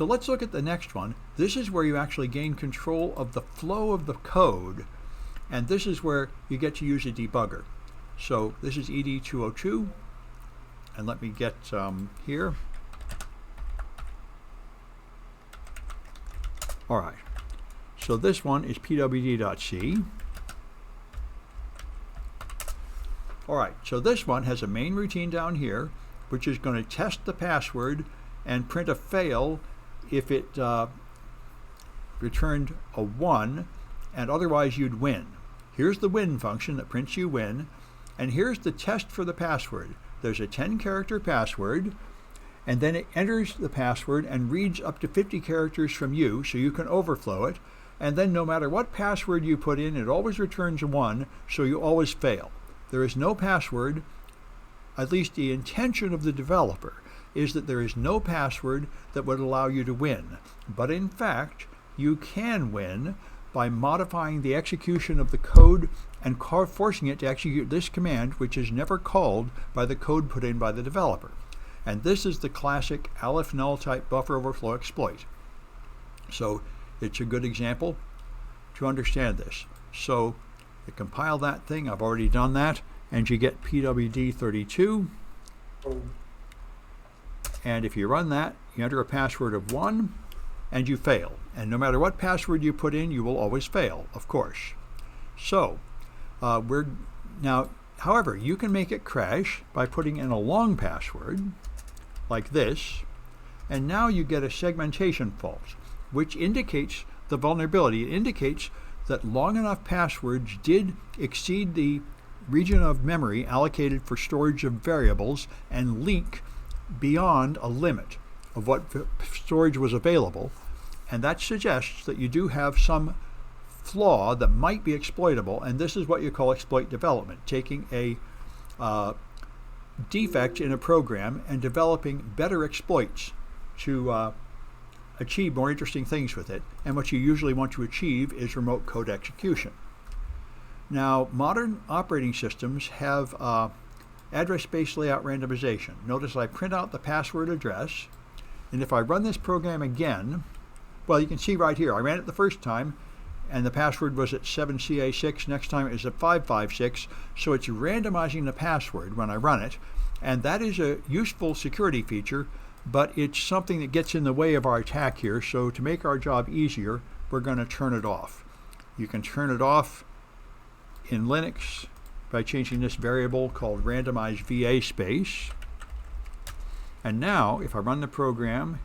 So let's look at the next one. This is where you actually gain control of the flow of the code, and this is where you get to use a debugger. So this is ED202, and let me get here. All right, so this one is pwd.c. All right, so this one has a main routine down here, which is going to test the password and print a fail if it returned a 1, and otherwise you'd win. Here's the win function that prints you win, and here's the test for the password. There's a 10-character password, and then it enters the password and reads up to 50 characters from you, so you can overflow it, and then no matter what password you put in, it always returns a 1, so you always fail. There is no password, at least the intention of the developer is that there is no password that would allow you to win. But in fact, you can win by modifying the execution of the code and forcing it to execute this command, which is never called by the code put in by the developer. And this is the classic Aleph null type buffer overflow exploit. So it's a good example to understand this. So you compile that thing, I've already done that, and you get pwd32. And if you run that, you enter a password of 1, and you fail. And no matter what password you put in, you will always fail, of course. So, however, you can make it crash by putting in a long password, like this, and now you get a segmentation fault, which indicates the vulnerability. It indicates that long enough passwords did exceed the region of memory allocated for storage of variables and leak beyond a limit of what storage was available, and that suggests that you do have some flaw that might be exploitable, and this is what you call exploit development, taking a defect in a program and developing better exploits to achieve more interesting things with it, and what you usually want to achieve is remote code execution. Now, modern operating systems have address space layout randomization. Notice I print out the password address, and if I run this program again, well, you can see right here, I ran it the first time, and the password was at 7CA6, next time it was at 556, so it's randomizing the password when I run it, and that is a useful security feature, but it's something that gets in the way of our attack here, so to make our job easier, we're going to turn it off. You can turn it off in Linux by changing this variable called randomize VA space. And now, if I run the program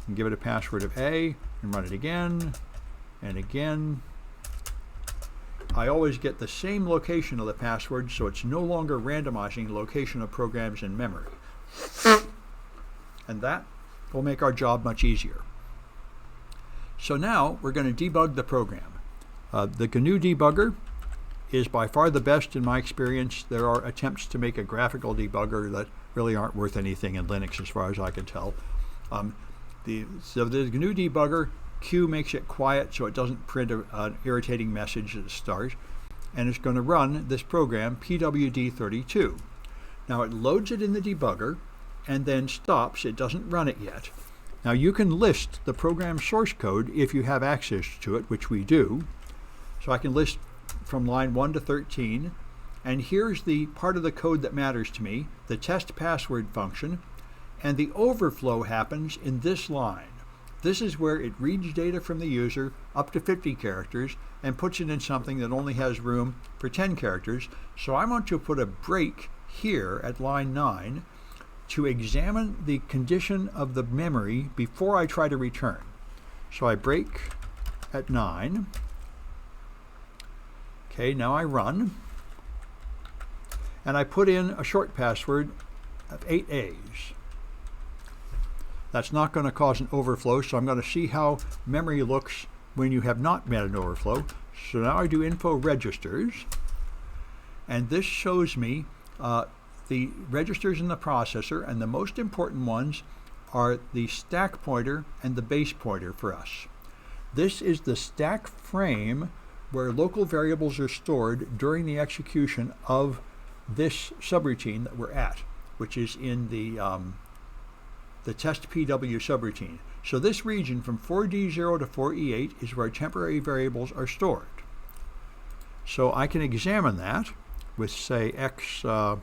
and give it a password of A and run it again and again, I always get the same location of the password, so it's no longer randomizing the location of programs in memory. And that will make our job much easier. So now we're going to debug the program. The GNU debugger is by far the best in my experience. There are attempts to make a graphical debugger that really aren't worth anything in Linux as far as I can tell. The GNU debugger, Q makes it quiet so it doesn't print an irritating message at the start, and it's going to run this program pwd32. Now it loads it in the debugger and then stops. It doesn't run it yet. Now you can list the program source code if you have access to it, which we do. So I can list from line 1 to 13, and here's the part of the code that matters to me, the test password function, and the overflow happens in this line. This is where it reads data from the user up to 50 characters and puts it in something that only has room for 10 characters. So I want to put a break here at line 9 to examine the condition of the memory before I try to return. So I break at 9. Okay, now I run, and I put in a short password of 8 A's. That's not going to cause an overflow, so I'm going to see how memory looks when you have not met an overflow. So now I do info registers, and this shows me the registers in the processor, and the most important ones are the stack pointer and the base pointer for us. This is the stack frame where local variables are stored during the execution of this subroutine that we're at, which is in the test PW subroutine. So this region from 4D0 to 4E8 is where temporary variables are stored. So I can examine that with, say, $12x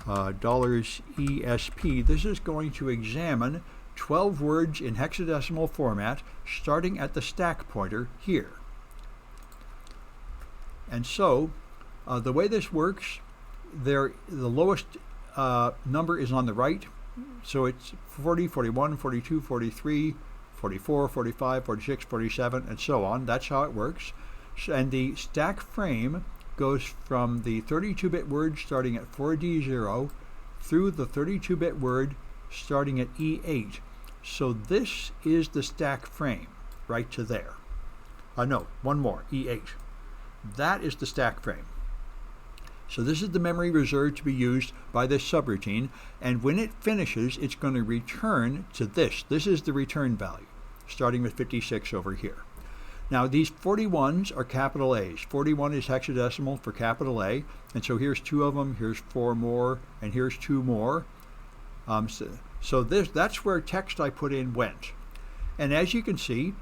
$ESP. This is going to examine 12 words in hexadecimal format starting at the stack pointer here. And so the way this works, the lowest number is on the right. So it's 40, 41, 42, 43, 44, 45, 46, 47, and so on. That's how it works. And the stack frame goes from the 32-bit word starting at 4D0 through the 32-bit word starting at E8. So this is the stack frame right to there. No, one more, E8. That is the stack frame. So this is the memory reserved to be used by this subroutine, and when it finishes, it's going to return to this. This is the return value, starting with 56 over here. Now these 41s are capital A's. 41 is hexadecimal for capital A, and so here's 2 of them, here's 4 more, and here's 2 more. That's where text I put in went. And as you can see,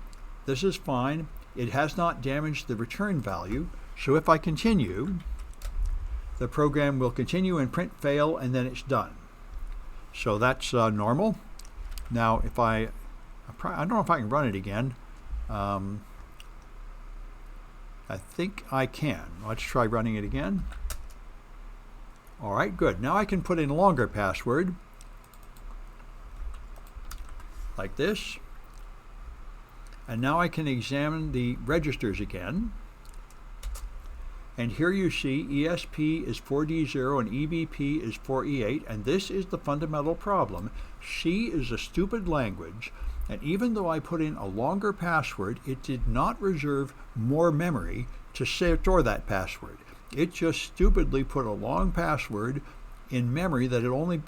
this is fine. It has not damaged the return value, so if I continue, the program will continue and print fail, and then it's done. So that's normal. Now if I don't know if I can run it again. I think I can. Let's try running it again. All right, good. Now I can put in a longer password, like this. And now I can examine the registers again. And here you see ESP is 4D0 and EBP is 4E8, and this is the fundamental problem. C is a stupid language, and even though I put in a longer password, it did not reserve more memory to store that password. It just stupidly put a long password in memory that it only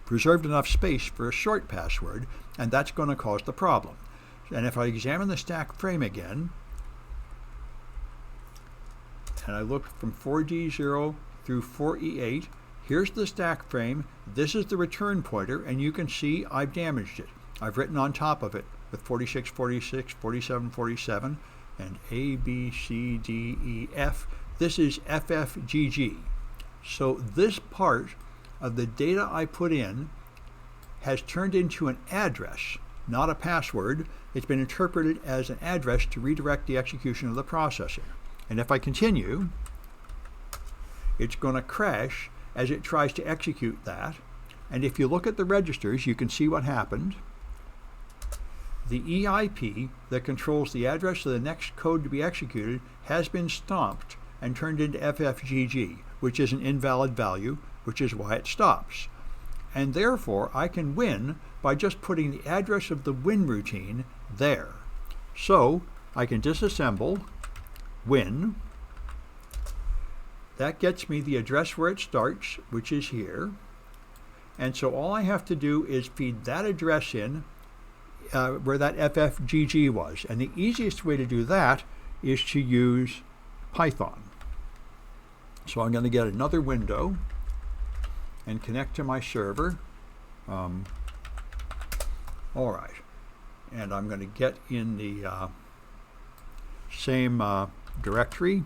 reserved enough space for a short password, and that's going to cause the problem. And if I examine the stack frame again, and I look from 4D0 through 4E8, here's the stack frame, this is the return pointer, and you can see I've damaged it. I've written on top of it with 46, 46, 47, 47, and A, B, C, D, E, F. This is FFGG. So this part of the data I put in has turned into an address, not a password. It's been interpreted as an address to redirect the execution of the processor. And if I continue, it's going to crash as it tries to execute that. And if you look at the registers, you can see what happened. The EIP that controls the address of the next code to be executed has been stomped and turned into FFGG, which is an invalid value, which is why it stops. And therefore, I can win by just putting the address of the win routine there. So I can disassemble win. That gets me the address where it starts, which is here. And so all I have to do is feed that address in where that FFGG was. And the easiest way to do that is to use Python. So I'm going to get another window and connect to my server. All right. And I'm going to get in the same directory.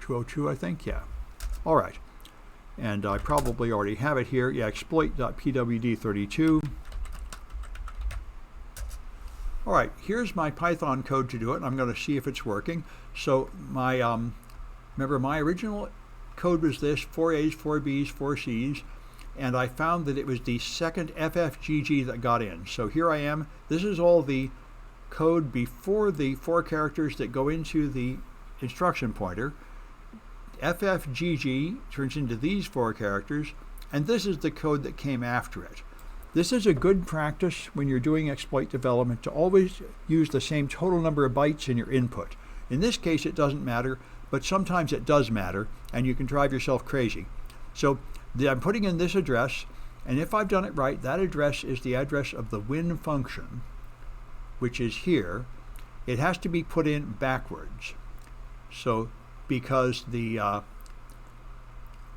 202, I think, yeah. All right. And I probably already have it here. Yeah, exploit.pwd32. All right, here's my Python code to do it, and I'm going to see if it's working. So my remember my original code was this: 4 A's, 4 B's, 4 C's, and I found that it was the second FFGG that got in. So here I am. This is all the code before the 4 characters that go into the instruction pointer. FFGG turns into these 4 characters, and this is the code that came after it. This is a good practice when you're doing exploit development to always use the same total number of bytes in your input. In this case, it doesn't matter, but sometimes it does matter, and you can drive yourself crazy. So I'm putting in this address, and if I've done it right, that address is the address of the win function, which is here. It has to be put in backwards. So because the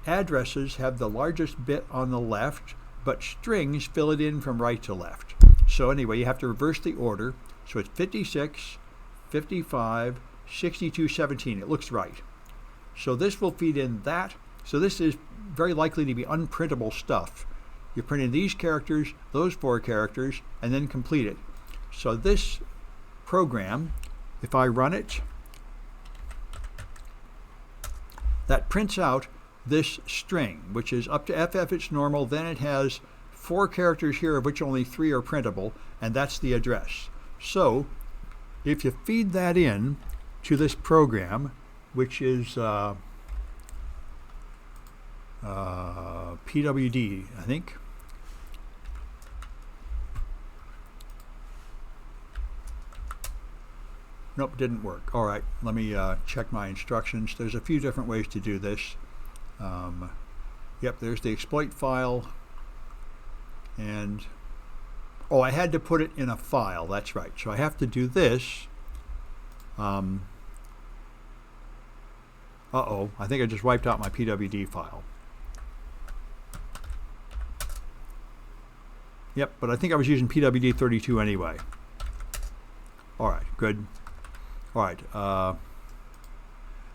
addresses have the largest bit on the left, but strings fill it in from right to left. So anyway, you have to reverse the order. So it's 56, 55, 62, 17. It looks right. So this will feed in that. So this is very likely to be unprintable stuff. You print in these characters, those 4 characters, and then complete it. So this program, if I run it, that prints out this string, which is up to FF, it's normal. Then it has 4 characters here, of which only 3 are printable, and that's the address. So if you feed that in to this program, which is PWD, I think. Nope, didn't work. All right, let me check my instructions. There's a few different ways to do this. Yep, there's the exploit file. And, oh, I had to put it in a file. That's right. So I have to do this. Uh-oh, I think I just wiped out my PWD file. Yep, but I think I was using PWD 32 anyway. All right, good. All right,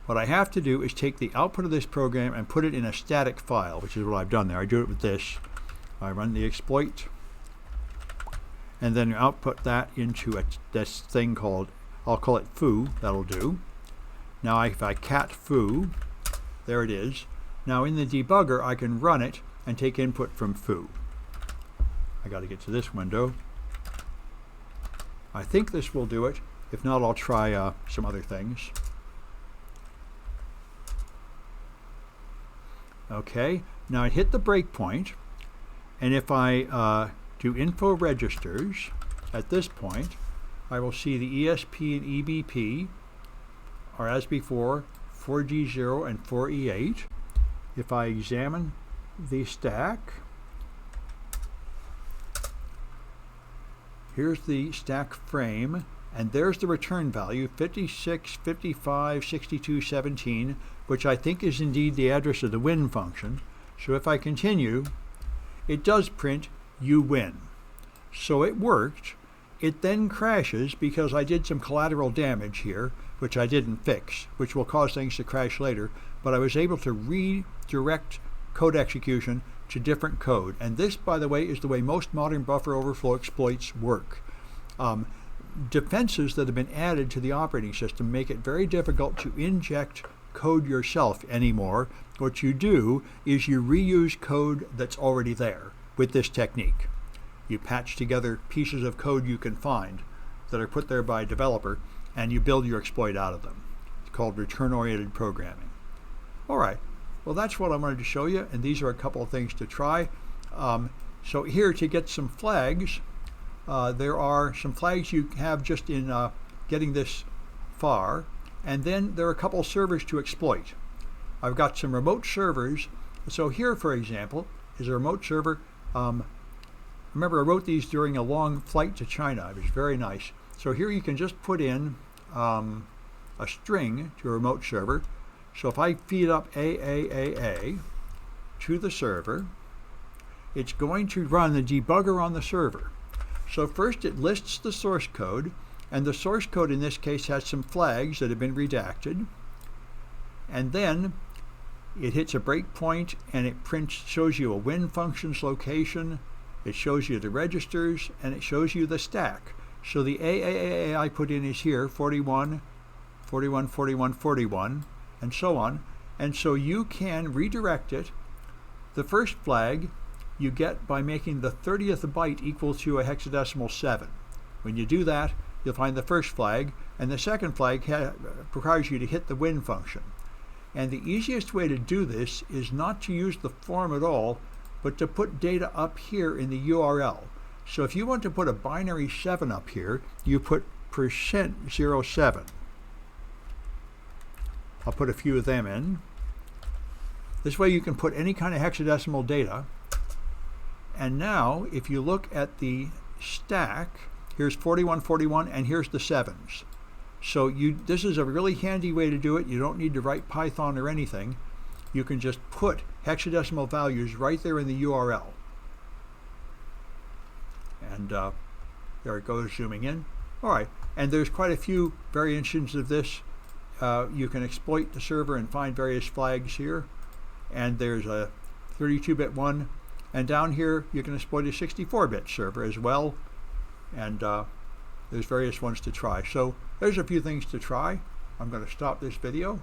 what I have to do is take the output of this program and put it in a static file, which is what I've done there. I do it with this. I run the exploit, and then output that into this thing called, I'll call it foo. That'll do. Now if I cat foo, there it is. Now in the debugger, I can run it and take input from foo. I got to get to this window. I think this will do it. If not, I'll try some other things. Okay, now I hit the breakpoint, and if I do info registers at this point, I will see the ESP and EBP are as before 4G0 and 4E8. If I examine the stack, here's the stack frame, and there's the return value, 56, 55, 62, 17, which I think is indeed the address of the win function. So if I continue, it does print you win. So it worked. It then crashes because I did some collateral damage here, which I didn't fix, which will cause things to crash later, but I was able to redirect code execution to different code. And this, by the way, is the way most modern buffer overflow exploits work. Defenses that have been added to the operating system make it very difficult to inject code yourself anymore. What you do is you reuse code that's already there with this technique. You patch together pieces of code you can find that are put there by a developer, and you build your exploit out of them. It's called return-oriented programming. All right, well, that's what I wanted to show you, and these are a couple of things to try. So here, to get some flags, there are some flags you have just in getting this far, and then there are a couple of servers to exploit. I've got some remote servers. So here, for example, is a remote server. Remember, I wrote these during a long flight to China. It was very nice. So here you can just put in a string to a remote server. So if I feed up AAAA to the server, it's going to run the debugger on the server. So first it lists the source code, and the source code in this case has some flags that have been redacted. And then it hits a breakpoint and it shows you a win function's location, it shows you the registers, and it shows you the stack. So the AAA I put in is here, 41, 41, 41, 41, and so on. And so you can redirect it. The first flag you get by making the 30th byte equal to a hexadecimal 7. When you do that, you'll find the first flag, and the second flag requires you to hit the win function. And the easiest way to do this is not to use the form at all, but to put data up here in the URL. So if you want to put a binary 7 up here, you put %07. I'll put a few of them in. This way you can put any kind of hexadecimal data. And now, if you look at the stack, here's 41, 41, and here's the 7s. So this is a really handy way to do it. You don't need to write Python or anything. you can just put hexadecimal values right there in the URL. And there it goes, zooming in. All right, and there's quite a few variations of this. You can exploit the server and find various flags here. And there's a 32-bit one. And down here, you can exploit a 64-bit server as well. And there's various ones to try. So there's a few things to try. I'm going to stop this video.